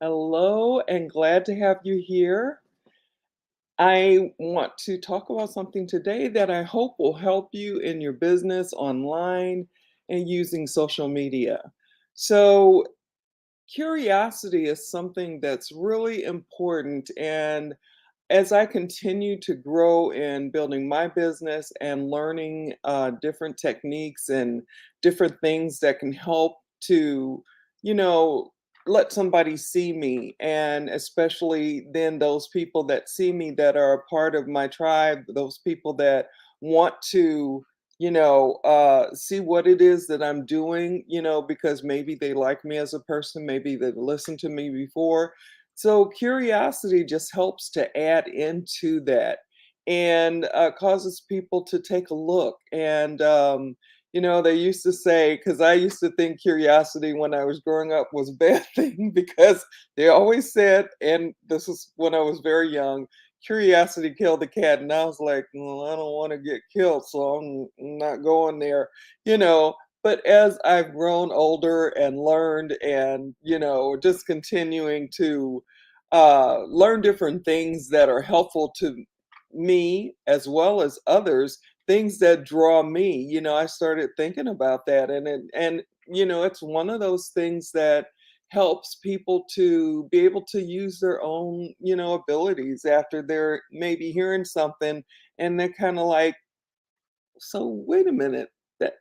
Hello, and glad to have you here. I want to talk about something today that I hope will help you in your business online and using social media. So, curiosity is something that's really important. And as I continue to grow in building my business and learning different techniques and different things that can help to, you know, let somebody see me, and especially then those people that see me that are a part of my tribe, those people that want to see what it is that I'm doing, because maybe they like me as a person, maybe they've listened to me before. So curiosity just helps to add into that and causes people to take a look. And, they used to say, because I used to think curiosity when I was growing up was a bad thing because they always said, and this is when I was very young, curiosity killed the cat. And I was like, well, I don't want to get killed, so I'm not going there, you know. But as I've grown older and learned and, just continuing to learn different things that are helpful to me as well as others, things that draw me, I started thinking about that. It's one of those things that helps people to be able to use their own, abilities after they're maybe hearing something and they're kind of like, so wait a minute, that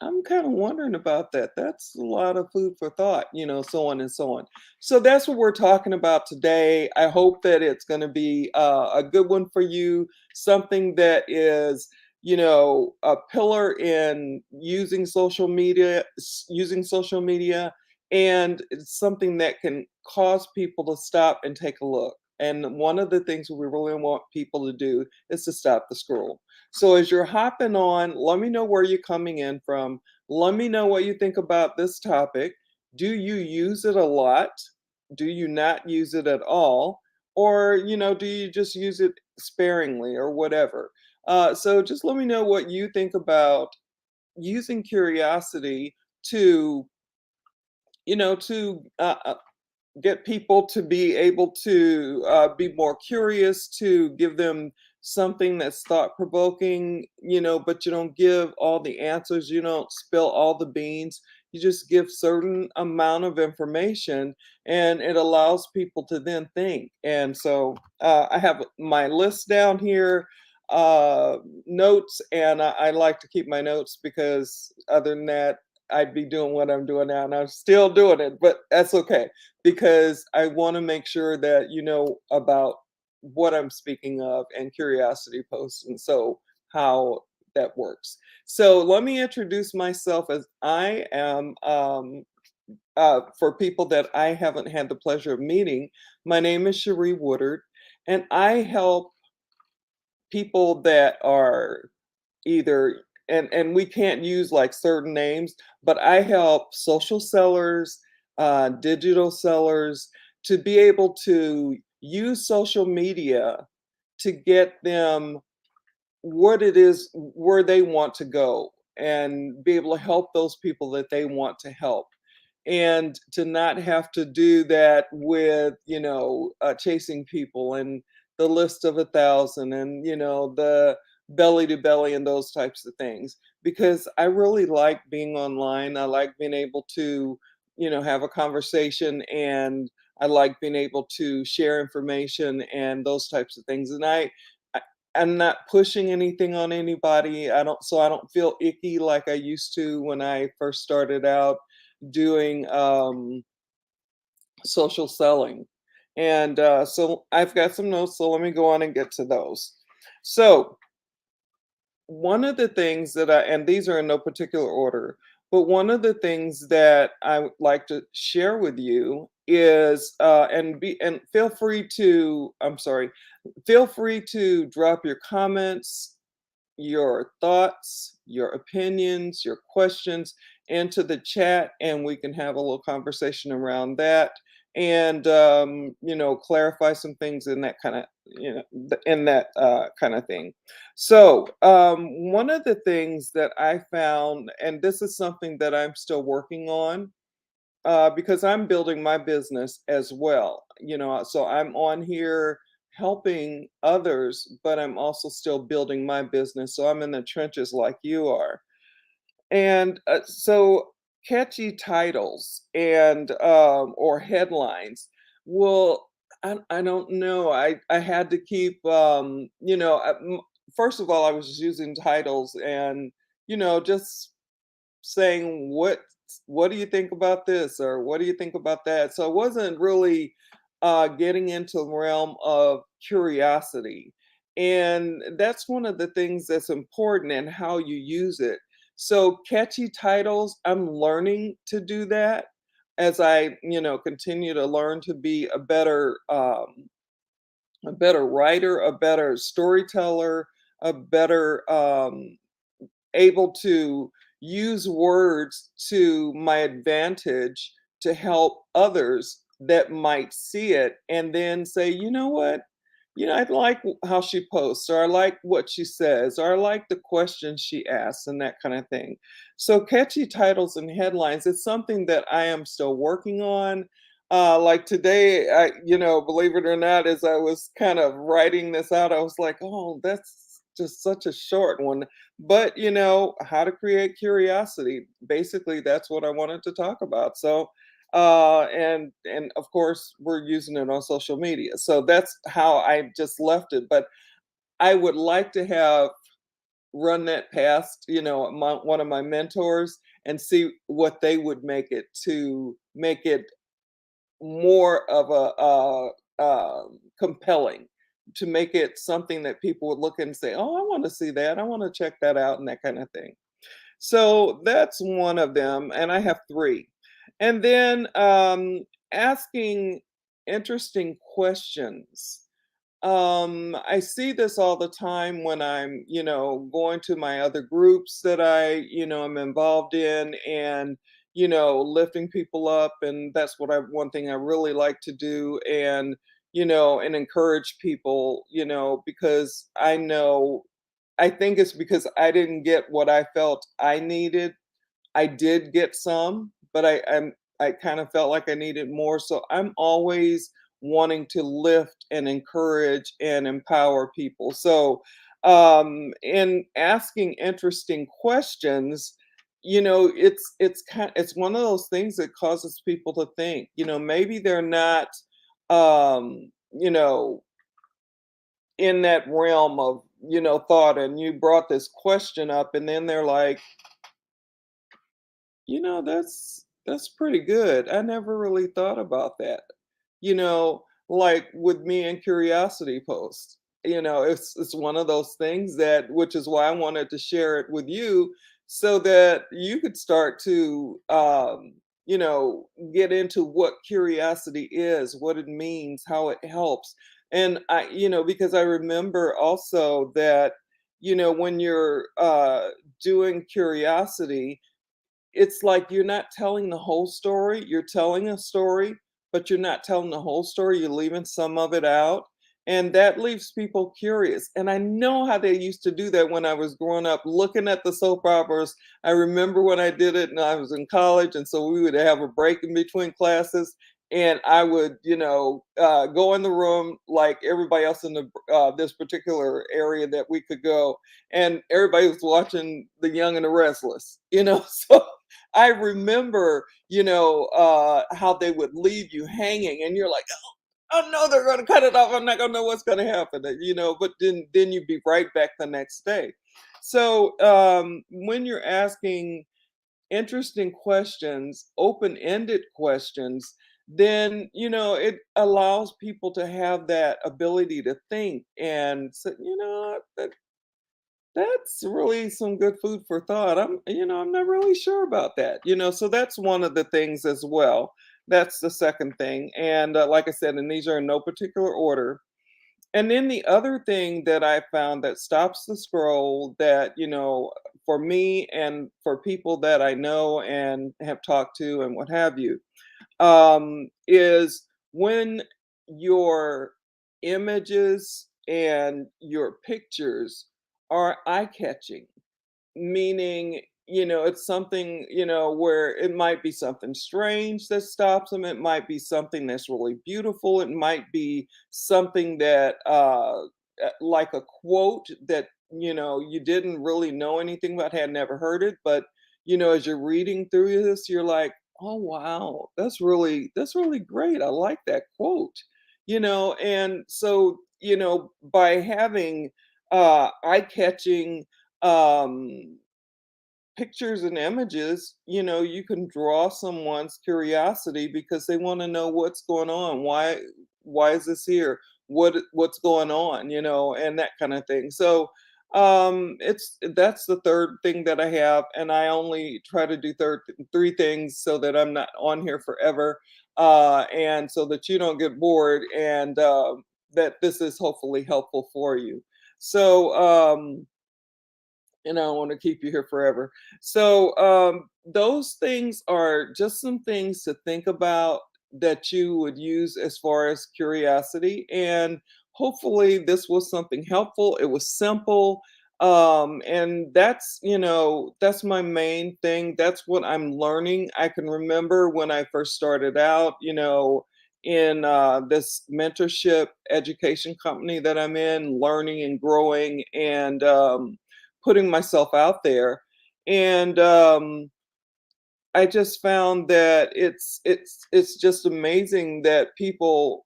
I'm kind of wondering about that. That's a lot of food for thought, so on and so on. So that's what we're talking about today. I hope that it's going to be a good one for you, something that is, a pillar in using social media, and it's something that can cause people to stop and take a look. And one of the things we really want people to do is to stop the scroll. So as you're hopping on, let me know where you're coming in from. Let me know what you think about this topic. Do you use it a lot? Do you not use it at all? Or, do you just use it sparingly or whatever? So just let me know what you think about using curiosity to, get people to be able to be more curious, to give them something that's thought provoking, but you don't give all the answers, you don't spill all the beans. You just give certain amount of information, and it allows people to then think. And so I have my list down here, notes, and I like to keep my notes because other than that, I'd be doing what I'm doing now, and I'm still doing it, but that's okay because I want to make sure that you know about what I'm speaking of and curiosity posts, and so how that works. So let me introduce myself as I am. For people that I haven't had the pleasure of meeting, my name is Cherie Woodard, and I help people that are either, and we can't use like certain names, but I help social sellers, digital sellers to be able to use social media to get them what it is where they want to go and be able to help those people that they want to help, and to not have to do that with chasing people and the list of 1,000 and the belly to belly and those types of things, because I really like being online. I like being able to have a conversation, and I like being able to share information and those types of things. And I I'm not pushing anything on anybody. I don't feel icky like I used to when I first started out doing social selling. And so I've got some notes, so let me go on and get to those. So, one of the things that and these are in no particular order, but one of the things that I would like to share with you is, and feel free to, I'm sorry, feel free to drop your comments, your thoughts, your opinions, your questions into the chat, and we can have a little conversation around that, and clarify some things in that kind of in that kind of thing. So one of the things that I found, and this is something that I'm still working on, because I'm building my business as well. So I'm on here helping others, but I'm also still building my business. So I'm in the trenches like you are. And so catchy titles and or headlines will I don't know. I had to keep first of all I was just using titles and just saying what do you think about this or what do you think about that? So I wasn't really getting into the realm of curiosity. And that's one of the things that's important and how you use it. So catchy titles, I'm learning to do that as I, continue to learn to be a better writer, a better storyteller, a better able to use words to my advantage to help others that might see it and then say, you know what? I like how she posts, or I like what she says, or I like the questions she asks, and that kind of thing. So, catchy titles and headlines, it's something that I am still working on. Like today, believe it or not, as I was kind of writing this out, I was like, oh, that's just such a short one, but how to create curiosity, basically that's what I wanted to talk about. So and of course we're using it on social media, so that's how I just left it. But I would like to have run that past one of my mentors and see what they would make it to make it more of a compelling, to make it something that people would look and say, oh, I want to see that, I want to check that out, and that kind of thing. So that's one of them, and I have 3. And then, asking interesting questions. I see this all the time when I'm, going to my other groups that I, am involved in, and, lifting people up, and that's what I one thing I really like to do, and, and encourage people, because I think it's because I didn't get what I felt I needed. I did get some, but I kind of felt like I needed more. So I'm always wanting to lift and encourage and empower people. So in asking interesting questions, it's one of those things that causes people to think. Maybe they're not you know in that realm of thought, and you brought this question up, and then they're like, that's pretty good, I never really thought about that. Like with me and curiosity post, it's one of those things that, which is why I wanted to share it with you, so that you could start to get into what curiosity is, what it means, how it helps. And because I remember also that when you're doing curiosity, it's like you're not telling the whole story. You're telling a story, but you're not telling the whole story. You're leaving some of it out. And that leaves people curious. And I know how they used to do that when I was growing up, looking at the soap operas. I remember when I did it and I was in college. And so we would have a break in between classes. And I would, go in the room like everybody else in this particular area that we could go, and everybody was watching The Young and the Restless, So I remember, how they would leave you hanging, and you're like, "Oh no, they're going to cut it off. I'm not going to know what's going to happen." But then you'd be right back the next day. So when you're asking interesting questions, open-ended questions, then it allows people to have that ability to think and say, that's really some good food for thought. I'm not really sure about that. So that's one of the things as well. That's the second thing. And like I said, and these are in no particular order. And then the other thing that I found that stops the scroll, that, for me and for people that I know and have talked to and what have you, is when your images and your pictures are eye catching, meaning it's something, where it might be something strange that stops them. It might be something that's really beautiful. It might be something that, like a quote that, you didn't really know anything about, had never heard it. But, as you're reading through this, you're like, oh, wow, that's really great. I like that quote, and so, by having eye-catching, um pictures and images, you can draw someone's curiosity because they want to know what's going on. Why is this here? What's going on, and that kind of thing. So it's that's the third thing that I have, and I only try to do three things so that I'm not on here forever, and so that you don't get bored, and that this is hopefully helpful for you. So and I don't want to keep you here forever. So those things are just some things to think about that you would use as far as curiosity. And hopefully this was something helpful. It was simple. And that's my main thing. That's what I'm learning. I can remember when I first started out, in this mentorship education company that I'm in, learning and growing, and putting myself out there. And I just found that it's just amazing that people,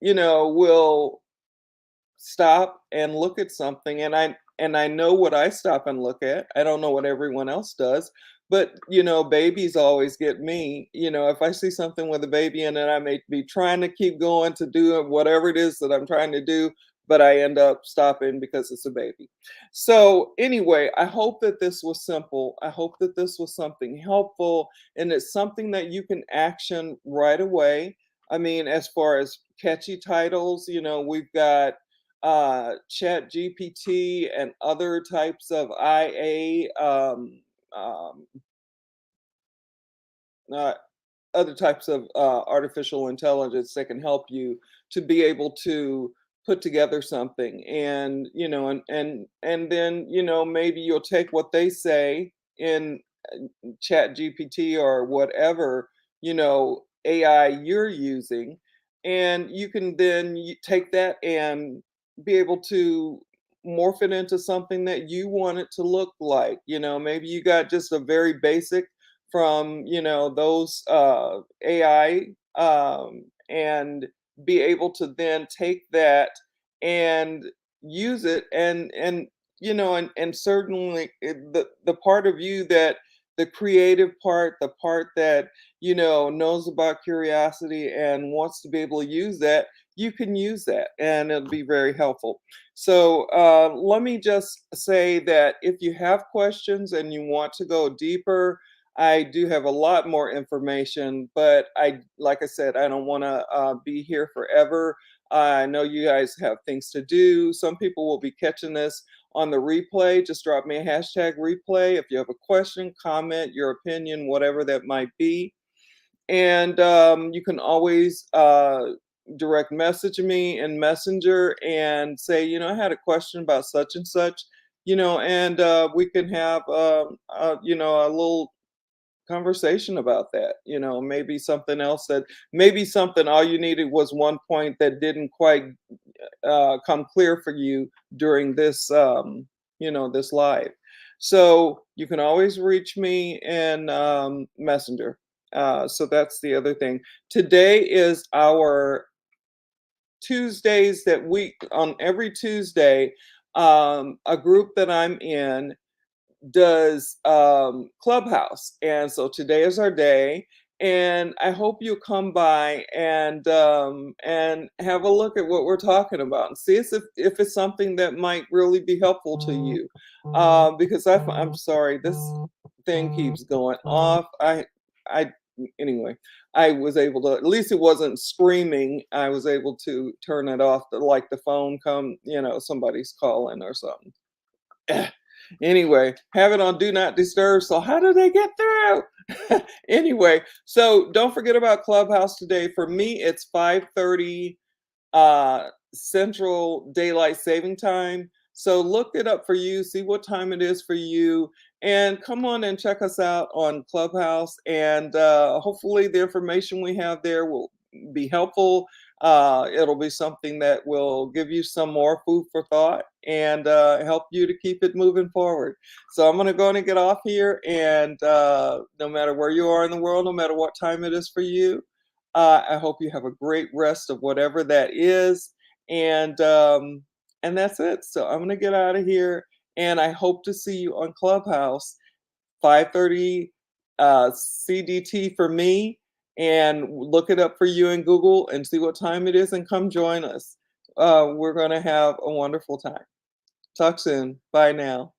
will stop and look at something, and I know what I stop and look at. I don't know what everyone else does, but babies always get me. If I see something with a baby in it, I may be trying to keep going to do whatever it is that I'm trying to do, but I end up stopping because it's a baby. So anyway, I hope that this was simple. I hope that this was something helpful, and it's something that you can action right away. I mean, as far as catchy titles, we've got Chat GPT and other types of IA, um, uh, other types of artificial intelligence that can help you to be able to put together something. And and then maybe you'll take what they say in Chat GPT or whatever, AI you're using, and you can then take that and be able to morph it into something that you want it to look like. Maybe you got just a very basic from, those AI, and be able to then take that and use it, and certainly the part of you that the creative part, the part that knows about curiosity and wants to be able to use that, you can use that, and it'll be very helpful. So let me just say that if you have questions and you want to go deeper, I do have a lot more information, but like I said, I don't want to be here forever. I know you guys have things to do. Some people will be catching this on the replay. Just drop me a hashtag replay if you have a question, comment, your opinion, whatever that might be. And you can always direct message me in Messenger and say, I had a question about such and such, and we can have, a little conversation about that. Maybe something else that, maybe something all you needed was one point that didn't quite come clear for you during this, this live. So you can always reach me in Messenger. So that's the other thing. Today is our Tuesdays that week. On every Tuesday, a group that I'm in does Clubhouse. And so today is our day. And I hope you'll come by and have a look at what we're talking about and see if it's something that might really be helpful to you. Because I'm sorry, this thing keeps going off. I anyway, I was able to, at least it wasn't screaming. I was able to turn it off, like the phone come, somebody's calling or something. Anyway, have it on do not disturb. So how do they get through? Anyway, so don't forget about Clubhouse today. For me, it's 5:30 Central Daylight Saving Time. So look it up for you, see what time it is for you, and come on and check us out on Clubhouse. And hopefully, the information we have there will be helpful. It'll be something that will give you some more food for thought and help you to keep it moving forward. So I'm going to go on and get off here. And no matter where you are in the world, no matter what time it is for you, I hope you have a great rest of whatever that is. And um, and that's it. So I'm going to get out of here, and I hope to see you on Clubhouse 5:30 CDT for me, and look it up for you in Google and see what time it is and come join us. We're going to have a wonderful time. Talk soon. Bye now.